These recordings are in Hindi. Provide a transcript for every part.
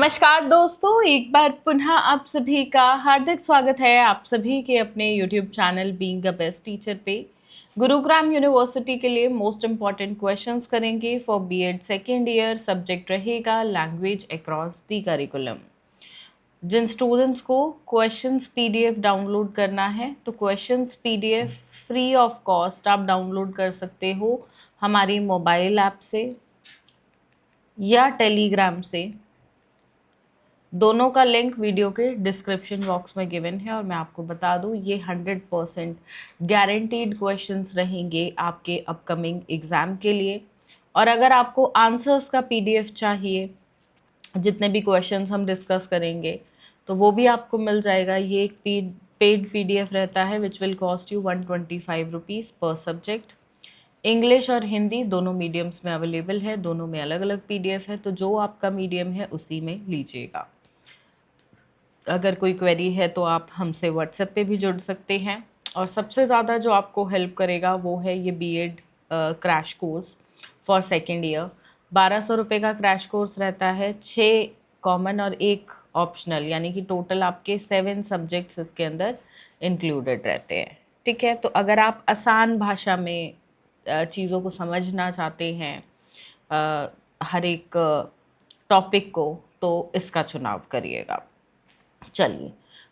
नमस्कार दोस्तों, एक बार पुनः आप सभी का हार्दिक स्वागत है आप सभी के अपने YouTube channel being a best teacher पे। गुरुग्राम यूनिवर्सिटी के लिए मोस्ट इम्पॉर्टेंट क्वेश्चंस करेंगे for BEd second year. Subject रहेगा लैंग्वेज अक्रॉस द करिकुलम। जिन स्टूडेंट्स को क्वेश्चंस पीडीएफ डाउनलोड करना है तो questions PDF free of cost आप डाउनलोड कर सकते हो हमारी मोबाइल ऐप से या टेलीग्राम से। दोनों का लिंक वीडियो के डिस्क्रिप्शन बॉक्स में गिवन है और मैं आपको बता दूं ये 100% गारंटीड क्वेश्चंस रहेंगे आपके अपकमिंग एग्ज़ाम के लिए। और अगर आपको आंसर्स का पीडीएफ चाहिए, जितने भी क्वेश्चंस हम डिस्कस करेंगे तो वो भी आपको मिल जाएगा। ये एक पेड पीडीएफ रहता है which will cost you 125 rupees पर सब्जेक्ट। इंग्लिश और हिंदी दोनों मीडियम्स में अवेलेबल है, दोनों में अलग अलग पीडीएफ है, तो जो आपका मीडियम है उसी में लीजिएगा। अगर कोई क्वेरी है तो आप हमसे व्हाट्सएप पे भी जुड़ सकते हैं। और सबसे ज़्यादा जो आपको हेल्प करेगा वो है ये BEd crash course for second year. 1200 रुपये का क्रैश कोर्स रहता है, 6 कॉमन और 1 ऑप्शनल, यानी कि टोटल आपके 7 सब्जेक्ट्स इसके अंदर इंक्लूडेड रहते हैं। ठीक है, तो अगर आप आसान भाषा में चीज़ों को समझना चाहते हैं हर एक टॉपिक को, तो इसका चुनाव करिएगा। चलिए,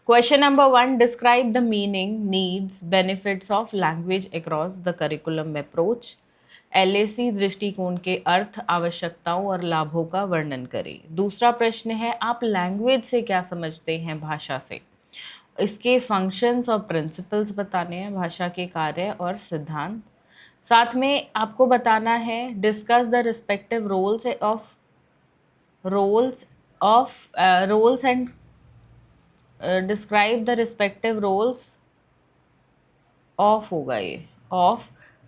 question number 1, describe the meaning, needs, benefits of language across the curriculum approach. LAC दृष्टिकोण के अर्थ, आवश्यकताओं और लाभों का वर्णन करें। दूसरा प्रश्न है, आप लैंग्वेज से क्या समझते हैं, भाषा से। इसके फंक्शंस और प्रिंसिपल्स बताने हैं, भाषा के कार्य और सिद्धांत। साथ में आपको बताना है discuss the respective roles and describe the respective roles of, होगा ये, of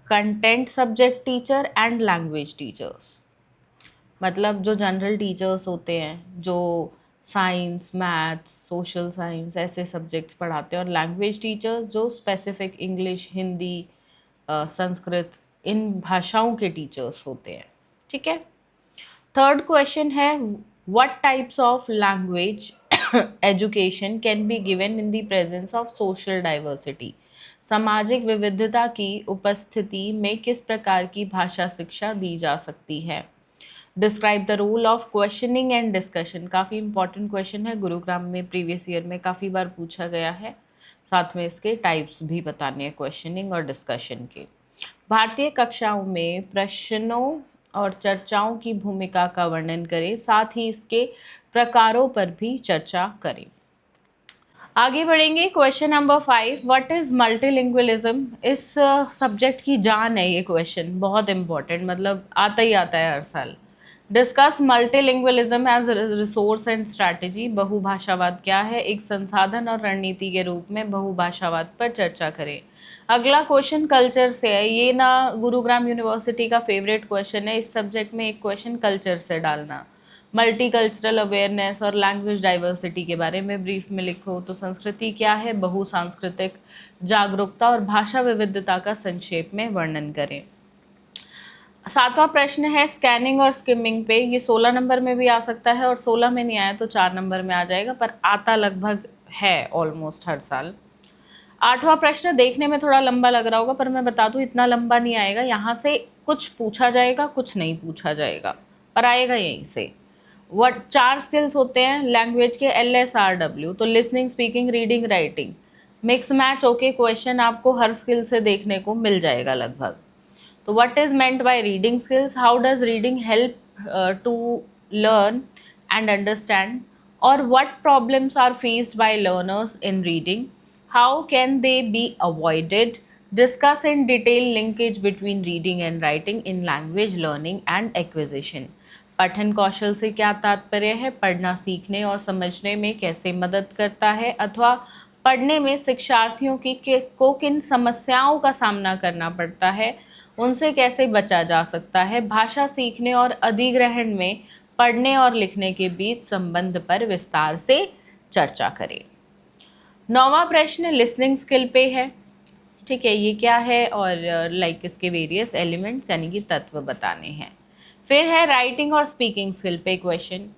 content subject teacher and language teachers. मतलब जो जनरल टीचर्स होते हैं जो साइंस, मैथ्स, सोशल साइंस ऐसे सब्जेक्ट्स पढ़ाते हैं, और लैंग्वेज टीचर्स जो स्पेसिफिक इंग्लिश, हिंदी, संस्कृत, इन भाषाओं के टीचर्स होते हैं। ठीक है। थर्ड क्वेश्चन है, what types of language education can be given in the presence of social diversity. सामाजिक विविधता की उपस्थिति में किस प्रकार की भाषा शिक्षा दी जा सकती है। Describe the role of questioning and discussion. काफ़ी इंपॉर्टेंट क्वेश्चन है, गुरुग्राम में प्रीवियस ईयर में काफ़ी बार पूछा गया है। साथ में इसके टाइप्स भी बताने हैं क्वेश्चनिंग और डिस्कशन के। भारतीय कक्षाओं में प्रश्नों और चर्चाओं की भूमिका का वर्णन करें, साथ ही इसके प्रकारों पर भी चर्चा करें। आगे बढ़ेंगे, question number 5, what is multilingualism. इस सब्जेक्ट की जान है ये क्वेश्चन, बहुत इंपॉर्टेंट, मतलब आता ही आता है हर साल। Discuss multilingualism as resource and strategy. बहुभाषावाद क्या है, एक संसाधन और रणनीति के रूप में बहुभाषावाद पर चर्चा करें। अगला क्वेश्चन कल्चर से है, ये ना गुरुग्राम यूनिवर्सिटी का फेवरेट क्वेश्चन है, इस सब्जेक्ट में एक क्वेश्चन कल्चर से डालना। मल्टी कल्चरल अवेयरनेस और लैंग्वेज डाइवर्सिटी के बारे में ब्रीफ में लिखो। तो संस्कृति क्या है, बहुसांस्कृतिक जागरूकता और भाषा विविधता का संक्षेप में वर्णन करें। सातवां प्रश्न है स्कैनिंग और स्किमिंग पे, ये 16 नंबर में भी आ सकता है और 16 में नहीं आया तो 4 नंबर में आ जाएगा, पर आता लगभग है ऑलमोस्ट हर साल। आठवां प्रश्न देखने में थोड़ा लंबा लग रहा होगा, पर मैं बता दूं इतना लंबा नहीं आएगा, यहाँ से कुछ पूछा जाएगा कुछ नहीं पूछा जाएगा, पर आएगा यहीं से। वट 4 स्किल्स होते हैं लैंग्वेज के, LSRW, तो listening, speaking, reading, writing. Mix match okay question आपको हर स्किल से देखने को मिल जाएगा लगभग। तो what is meant by reading skills, how does reading help to learn and understand, और what problems are faced by learners in reading, how can they be avoided, discuss in detail linkage between reading and writing in language learning and acquisition. पठन कौशल से क्या तात्पर्य है, पढ़ना सीखने और समझने में कैसे मदद करता है, अथवा पढ़ने में शिक्षार्थियों को किन समस्याओं का सामना करना पड़ता है, उनसे कैसे बचा जा सकता है। भाषा सीखने और अधिग्रहण में पढ़ने और लिखने के बीच संबंध पर विस्तार से चर्चा करें। 9वां प्रश्न लिसनिंग स्किल पे है। ठीक है, ये क्या है और लाइक इसके वेरियस एलिमेंट्स यानी कि तत्व बताने हैं। फिर है राइटिंग और स्पीकिंग स्किल पे क्वेश्चन,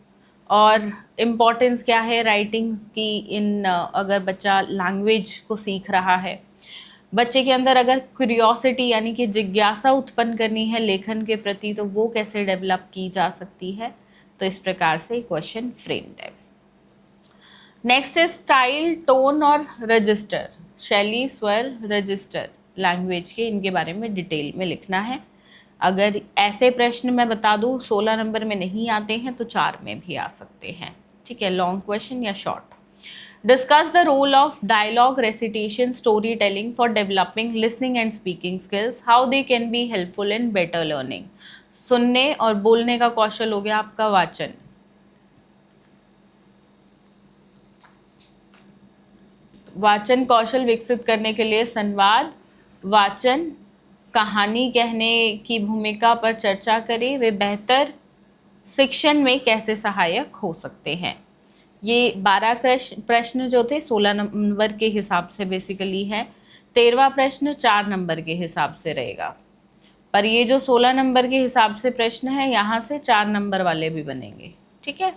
और इम्पोर्टेंस क्या है राइटिंग्स की इन अगर बच्चा लैंग्वेज को सीख रहा है, बच्चे के अंदर अगर क्यूरियोसिटी यानी कि जिज्ञासा उत्पन्न करनी है लेखन के प्रति, तो वो कैसे डेवलप की जा सकती है। तो इस प्रकार से क्वेश्चन फ्रेम्ड है। नेक्स्ट है स्टाइल, टोन और रजिस्टर, शैली, स्वर, रजिस्टर लैंग्वेज के, इनके बारे में डिटेल में लिखना है। अगर ऐसे प्रश्न मैं बता दूं 16 नंबर में नहीं आते हैं तो 4 में भी आ सकते हैं। ठीक है, लॉन्ग क्वेश्चन या short. Discuss the role of dialogue, recitation, story telling for developing listening and speaking skills, how they can be helpful in better learning. सुनने और बोलने का कौशल हो गया आपका वाचन, वाचन कौशल विकसित करने के लिए संवाद, वाचन, कहानी कहने की भूमिका पर चर्चा करें, वे बेहतर शिक्षण में कैसे सहायक हो सकते हैं। ये 12 प्रश्न जो थे 16 नंबर के हिसाब से बेसिकली है, 13वां प्रश्न 4 नंबर के हिसाब से रहेगा, पर ये जो 16 नंबर के हिसाब से प्रश्न है यहाँ से 4 नंबर वाले भी बनेंगे। ठीक है,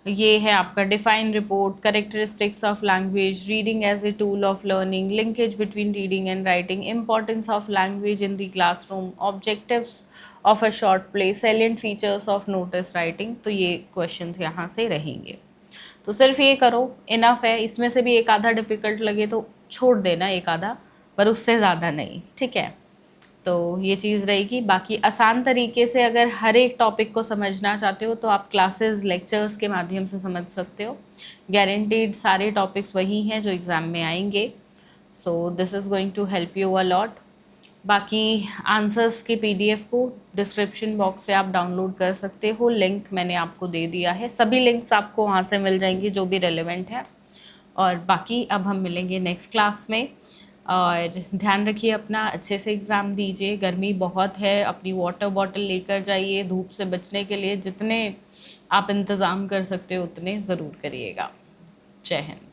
ये है आपका define report, characteristics of language, reading as a tool of learning, linkage between reading and writing, importance of language in the classroom, objectives of a short play, salient features of notice writing. तो ये क्वेश्चंस यहाँ से रहेंगे। तो सिर्फ ये करो, इनफ है। इसमें से भी एक आधा डिफ़िकल्ट लगे तो छोड़ देना एक आधा, पर उससे ज़्यादा नहीं। ठीक है, तो ये चीज़ रहेगी। बाकी आसान तरीके से अगर हर एक टॉपिक को समझना चाहते हो तो आप क्लासेस, लेक्चर्स के माध्यम से समझ सकते हो। गारंटीड सारे टॉपिक्स वही हैं जो एग्ज़ाम में आएंगे। So this is going to help you a lot. बाकी आंसर्स के पीडीएफ को डिस्क्रिप्शन बॉक्स से आप डाउनलोड कर सकते हो, लिंक मैंने आपको दे दिया है। सभी लिंक्स आपको वहाँ से मिल जाएंगी जो भी रेलेवेंट है। और बाकी अब हम मिलेंगे नेक्स्ट क्लास में, और ध्यान रखिए अपना, अच्छे से एग्ज़ाम दीजिए। गर्मी बहुत है, अपनी वाटर बॉटल लेकर जाइए, धूप से बचने के लिए जितने आप इंतज़ाम कर सकते हो उतने ज़रूर करिएगा। जय हिंद।